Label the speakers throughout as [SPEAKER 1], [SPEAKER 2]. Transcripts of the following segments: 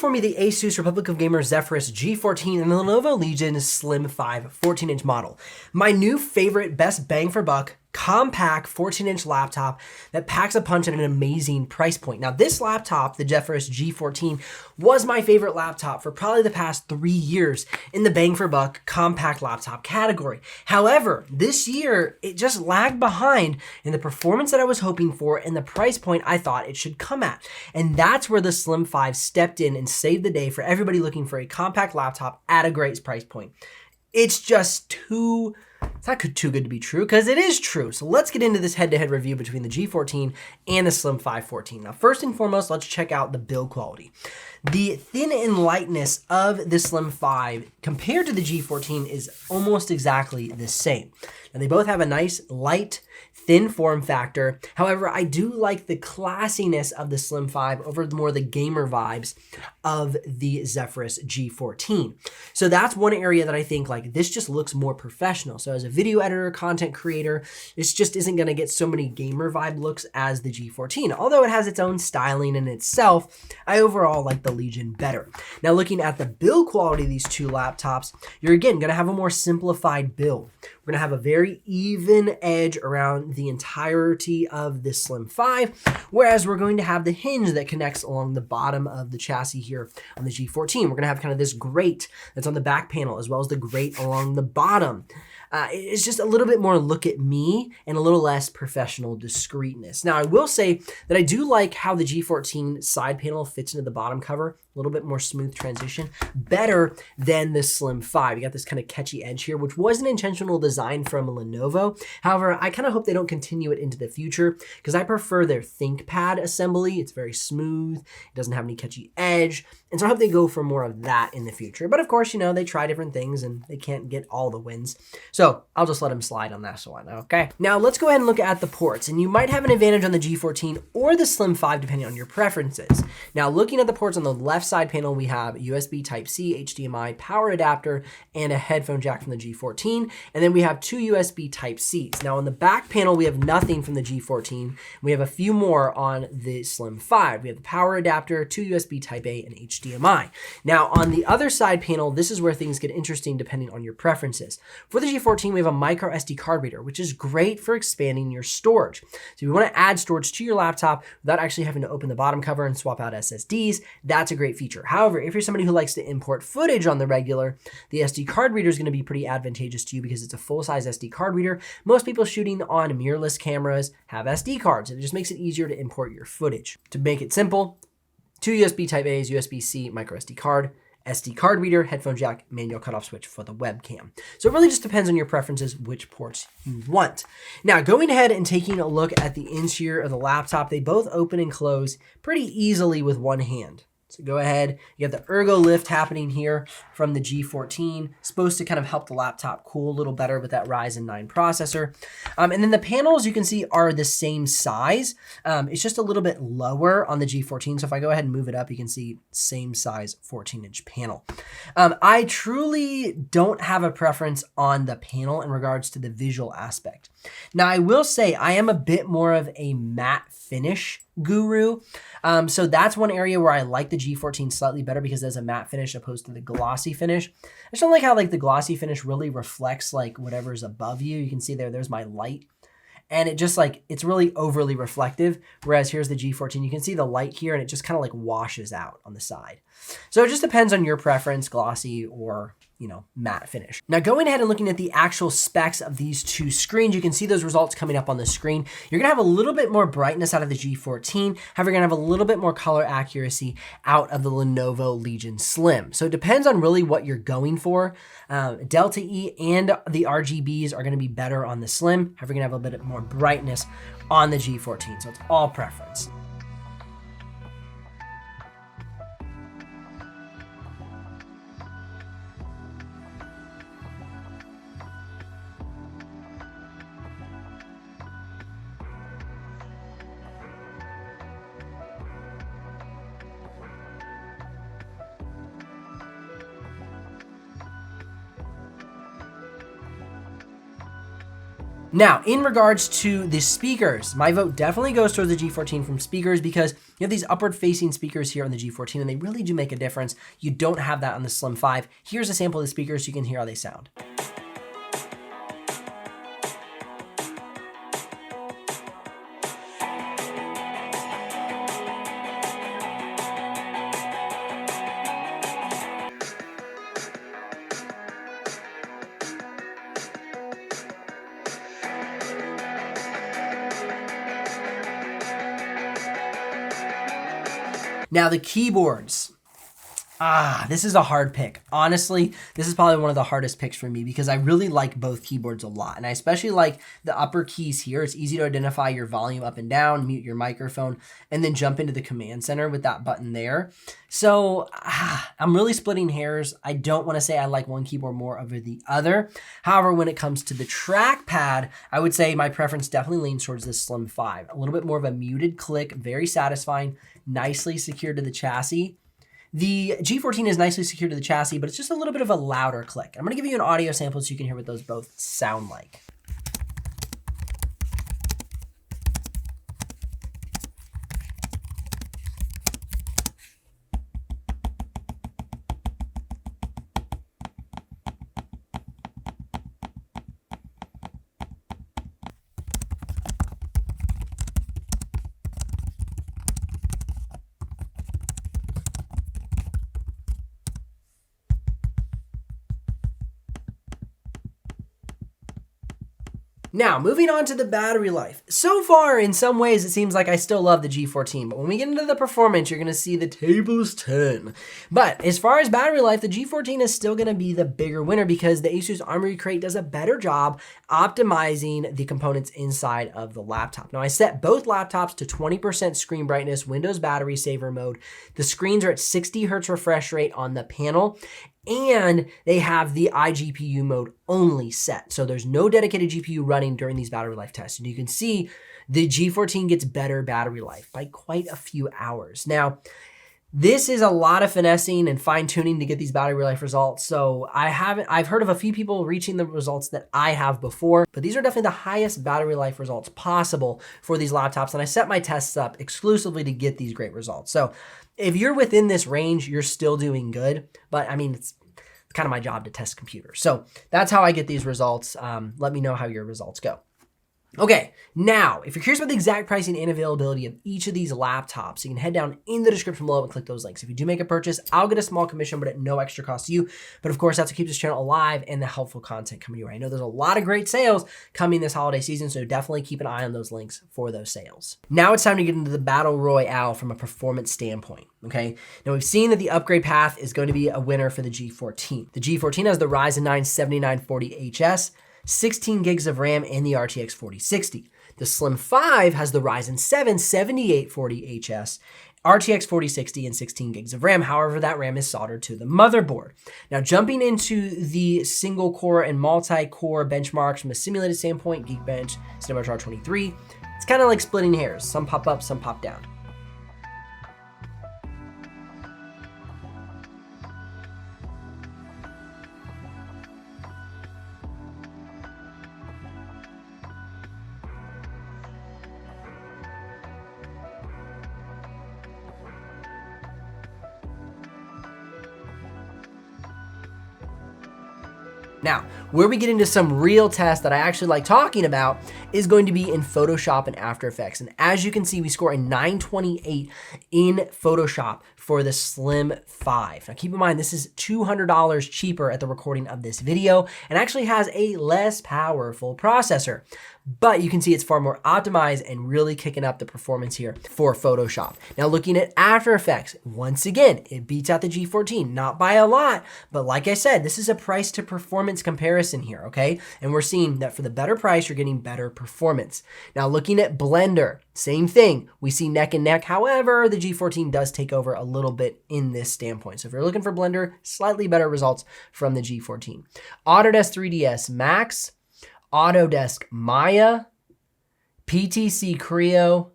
[SPEAKER 1] before me the Asus Republic of Gamers Zephyrus G14 and the Lenovo Legion Slim 5 14-inch model. My new favorite best bang for buck compact 14-inch laptop that packs a punch at an amazing price point. Now this laptop, the Zephyrus G14, was my favorite laptop for probably the past 3 years in the bang for buck compact laptop category. However, this year it just lagged behind in the performance that I was hoping for and the price point I thought it should come at. And that's where the Slim 5 stepped in and saved the day for everybody looking for a compact laptop at a great price point. It's just it's not too good to be true, because it is true. So let's get into this head-to-head review between the G14 and the Slim 514. Now, first and foremost, let's check out the build quality. The thin and lightness of the Slim 5 compared to the G14 is almost exactly the same. Now, they both have a nice, light, thin form factor. However, I do like the classiness of the Slim 5 over more the gamer vibes of the Zephyrus G14. So that's one area that I think like this just looks more professional. So as a video editor, content creator, this just isn't going to get so many gamer vibe looks as the G14. Although it has its own styling in itself, I overall like the Legion better. Now looking at the build quality of these two laptops, you're again going to have a more simplified build. We're going to have a very even edge around the entirety of this Slim 5, whereas we're going to have the hinge that connects along the bottom of the chassis here on the G14. We're going to have kind of this grate that's on the back panel as well as the grate along the bottom. It's just a little bit more look at me and a little less professional discreetness. Now, I will say that I do like how the G14 side panel fits into the bottom cover, a little bit more smooth transition, better than the Slim 5. You got this kind of catchy edge here, which was an intentional design from Lenovo. However, I kind of hope they don't continue it into the future because I prefer their ThinkPad assembly. It's very smooth. It doesn't have any catchy edge. And so I hope they go for more of that in the future. But of course, you know, they try different things and they can't get all the wins. So I'll just let them slide on that one, okay? Now let's go ahead and look at the ports. And you might have an advantage on the G14 or the Slim 5 depending on your preferences. Now looking at the ports on the left side panel, we have USB Type-C, HDMI, power adapter, and a headphone jack from the G14. And then we have two USB Type-Cs. Now on the back panel, we have nothing from the G14. We have a few more on the Slim 5. We have the power adapter, two USB Type-A, and HDMI. Now on the other side panel, this is where things get interesting depending on your preferences. For the G14, we have a micro SD card reader, which is great for expanding your storage. So if you want to add storage to your laptop without actually having to open the bottom cover and swap out SSDs, that's a great feature. However, if you're somebody who likes to import footage on the regular, the SD card reader is going to be pretty advantageous to you because it's a full-size SD card reader. Most people shooting on mirrorless cameras have SD cards, and it just makes it easier to import your footage. To make it simple, two USB Type-A's, USB-C, micro SD card reader, headphone jack, manual cutoff switch for the webcam. So it really just depends on your preferences, which ports you want. Now, going ahead and taking a look at the interior of the laptop, they both open and close pretty easily with one hand. So go ahead, you have the ergo lift happening here from the G14, supposed to kind of help the laptop cool a little better with that Ryzen 9 processor. And then the panels you can see are the same size. It's just a little bit lower on the G14. So if I go ahead and move it up, you can see same size 14-inch panel. I truly don't have a preference on the panel in regards to the visual aspect. Now, I will say I am a bit more of a matte finish guru. So that's one area where I like the G14 slightly better because there's a matte finish opposed to the glossy finish. I just don't like how like the glossy finish really reflects like whatever's above you. You can see there's my light. And it just like, it's really overly reflective. Whereas here's the G14, you can see the light here and it just kind of like washes out on the side. So it just depends on your preference, glossy or, you know, matte finish. Now going ahead and looking at the actual specs of these two screens, you can see those results coming up on the screen. You're gonna have a little bit more brightness out of the G14. However, you're gonna have a little bit more color accuracy out of the Lenovo Legion Slim. So it depends on really what you're going for. Delta E and the RGBs are gonna be better on the Slim. However, you're gonna have a bit more brightness on the G14. So it's all preference. Now, in regards to the speakers, my vote definitely goes towards the G14 from speakers because you have these upward facing speakers here on the G14 and they really do make a difference. You don't have that on the Slim 5. Here's a sample of the speakers so you can hear how they sound. Now the keyboards. This is a hard pick. Honestly, this is probably one of the hardest picks for me because I really like both keyboards a lot. And I especially like the upper keys here. It's easy to identify your volume up and down, mute your microphone, and then jump into the command center with that button there. So I'm really splitting hairs. I don't want to say I like one keyboard more over the other. However, when it comes to the trackpad, I would say my preference definitely leans towards the Slim 5. A little bit more of a muted click, very satisfying, nicely secured to the chassis. The G14 is nicely secured to the chassis, but it's just a little bit of a louder click. I'm gonna give you an audio sample so you can hear what those both sound like. Now, moving on to the battery life. So far, in some ways, it seems like I still love the G14, but when we get into the performance, you're gonna see the tables turn. But as far as battery life, the G14 is still gonna be the bigger winner because the Asus Armory Crate does a better job optimizing the components inside of the laptop. Now, I set both laptops to 20% screen brightness, Windows battery saver mode. The screens are at 60 Hertz refresh rate on the panel, and they have the iGPU mode only set. So there's no dedicated GPU running during these battery life tests. And you can see the G14 gets better battery life by quite a few hours. Now, this is a lot of finessing and fine tuning to get these battery life results. So I've heard of a few people reaching the results that I have before, but these are definitely the highest battery life results possible for these laptops. And I set my tests up exclusively to get these great results. So if you're within this range, you're still doing good, but I mean, it's kind of my job to test computers. So that's how I get these results. Let me know how your results go. Okay, now, if you're curious about the exact pricing and availability of each of these laptops, you can head down in the description below and click those links. If you do make a purchase, I'll get a small commission, but at no extra cost to you. But of course, that's what keeps this channel alive and the helpful content coming your way. I know there's a lot of great sales coming this holiday season, so definitely keep an eye on those links for those sales. Now it's time to get into the battle royale from a performance standpoint, okay? Now we've seen that the upgrade path is going to be a winner for the G14. The G14 has the Ryzen 9 7940HS, 16 gigs of RAM, and the RTX 4060. The Slim 5 has the Ryzen 7 7840HS, RTX 4060, and 16 gigs of RAM. However, that RAM is soldered to the motherboard. Now, jumping into the single core and multi-core benchmarks from a simulated standpoint, Geekbench, Cinebench R23, it's kind of like splitting hairs. Some pop up, some pop down. Now, where we get into some real tests that I actually like talking about is going to be in Photoshop and After Effects. And as you can see, we score a 928 in Photoshop for the Slim 5. Now keep in mind, this is $200 cheaper at the recording of this video and actually has a less powerful processor. But you can see it's far more optimized and really kicking up the performance here for Photoshop. Now looking at After Effects, once again, it beats out the G14, not by a lot, but like I said, this is a price to performance comparison here, okay? And we're seeing that for the better price, you're getting better performance. Now looking at Blender, same thing, we see neck and neck. However, the G14 does take over a little bit in this standpoint. So if you're looking for Blender, slightly better results from the G14. Autodesk 3ds Max, Autodesk Maya, PTC Creo,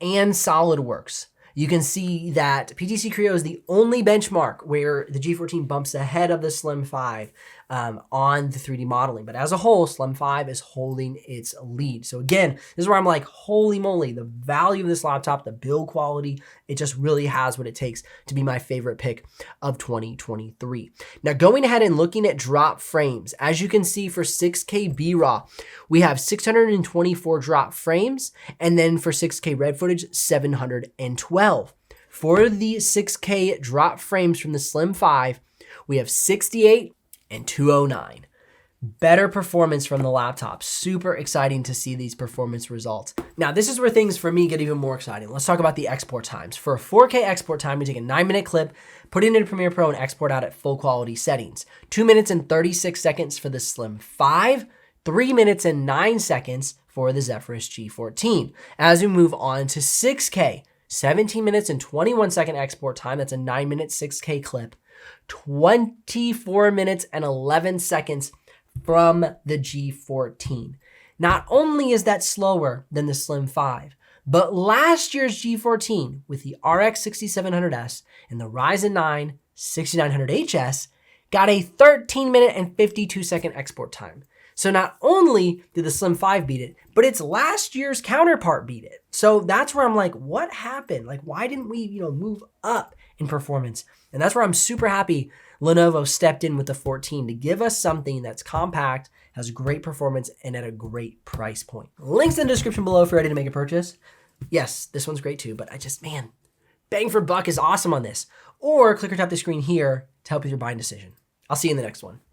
[SPEAKER 1] and SolidWorks. You can see that PTC Creo is the only benchmark where the G14 bumps ahead of the Slim 5 on the 3D modeling. But as a whole, Slim 5 is holding its lead. So again, this is where I'm like, holy moly, the value of this laptop, the build quality, it just really has what it takes to be my favorite pick of 2023. Now going ahead and looking at drop frames, as you can see for 6K B-RAW, we have 624 drop frames, and then for 6K red footage, 712. For the 6K drop frames from the Slim 5, we have 68 and 209. Better performance from the laptop. Super exciting to see these performance results. Now, this is where things for me get even more exciting. Let's talk about the export times. For a 4K export time, we take a 9-minute clip, put it into Premiere Pro, and export out at full quality settings. 2 minutes and 36 seconds for the Slim 5, 3 minutes and 9 seconds for the Zephyrus G14. As we move on to 6K, 17 minutes and 21 second export time. That's a 9-minute 6K clip. 24 minutes and 11 seconds from the G14. Not only is that slower than the Slim 5, but last year's G14 with the RX 6700S and the Ryzen 9 6900HS got a 13-minute and 52-second export time. So not only did the Slim 5 beat it, but its last year's counterpart beat it. So that's where I'm like, what happened? Like, why didn't we, move up in performance? And that's where I'm super happy Lenovo stepped in with the 14 to give us something that's compact, has great performance, and at a great price point. Links in the description below if you're ready to make a purchase. Yes, this one's great too, but man, bang for buck is awesome on this. Or click or tap the screen here to help with your buying decision. I'll see you in the next one.